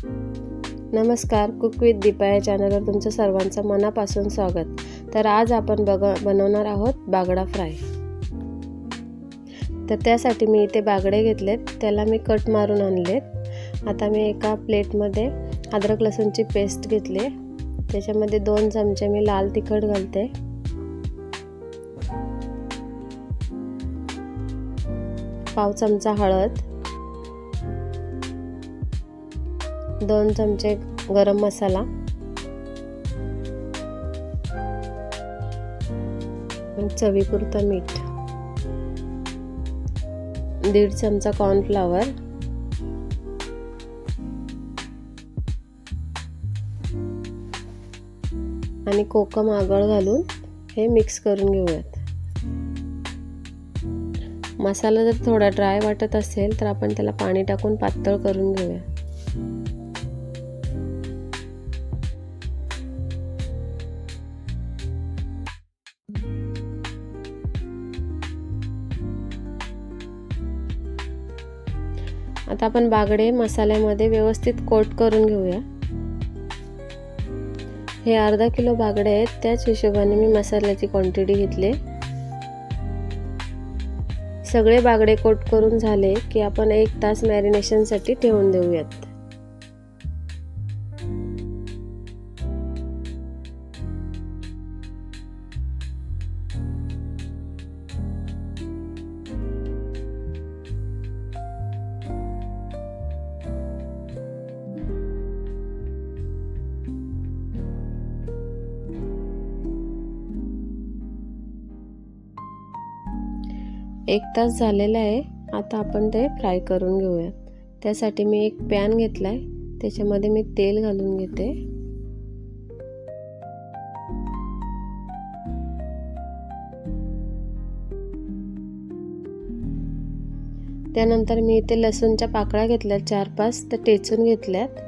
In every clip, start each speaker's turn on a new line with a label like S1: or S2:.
S1: नमस्कार, cook with Deepa या चॅनलवर तुमचं सर्वांचं मनापासून स्वागत। तर आज आपण बनवणार आहोत बागडा फ्राय। तर त्यासाठी मी इथे बागडे घेतलेत, त्याला मी कट मारून आणलेत। आता मी एका प्लेटमध्ये अद्रक लसूणची पेस्ट घेतली, त्याच्यामध्ये 2 चमचे मी लाल तिखट घालते, पाव चमचा हळद, 2 चमचे गरम मसाला, चवीपुरतं मीठ, 1.5 चमचा कॉर्नफ्लॉवर, आणि कोकम आगळ घालून हे मिक्स करून घेऊयात। मसाला जर थोडा ड्राय वाटत असेल तर आपण त्याला पाणी टाकून पातळ करून घेऊया। आता आपण बागडे मसाल्यामध्ये व्यवस्थित कोट करून घेऊया। हे अर्धा किलो बागडे आहेत, त्याच हिशोबाने मी मसाल्याची क्वांटिटी घेतली। सगळे बागडे कोट करून झाले की आपण 1 तास मॅरिनेशनसाठी ठेवून देऊयात। एक तास झालेला आहे, आता आपण ते फ्राय करून घेऊयात। त्यासाठी मी एक पॅन घेतलाय, त्याच्यामध्ये मी तेल घालून घेते। त्यानंतर मी इथे लसूणच्या पाकळ्या घेतल्यात 4-5, तर टेचून घेतल्यात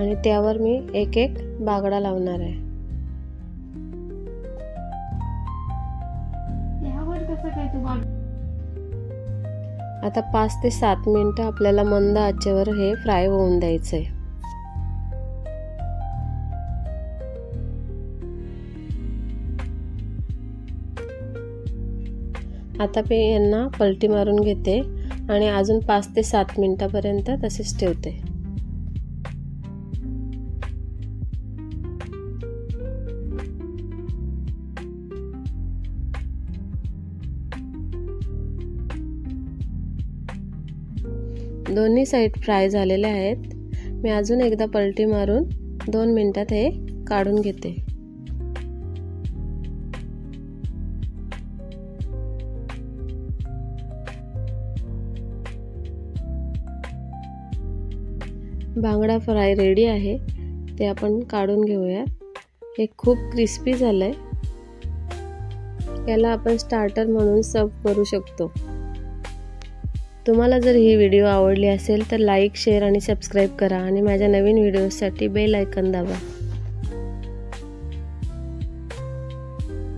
S1: आणि त्यावर मी एक बागडा लावणार आहे। आता 5 ते 7 मिनिटं आपल्याला मंद आचेवर हे फ्राय होऊन द्यायचंय। आता मी यांना पलटी मारून घेते आणि अजून 5 ते 7 मिनिटापर्यंत तसेच ठेवते। दोन्ही साइड फ्राय झालेले आहेत। मी अजून एकदा पलटी मारून 2 मिनिटात हे काढून घेते। बांगडा फ्राय रेडी आहे, ते आपण काढून घेऊया। हे खूप क्रिस्पी झालंय, याला आपण स्टार्टर म्हणून सर्व करू शकतो। तुम्हाला जर ही व्हिडिओ आवडली असेल तर लाईक, शेअर आणि सबस्क्राईब करा आणि माझ्या नवीन व्हिडिओसाठी बेल आयकॉन दाबा।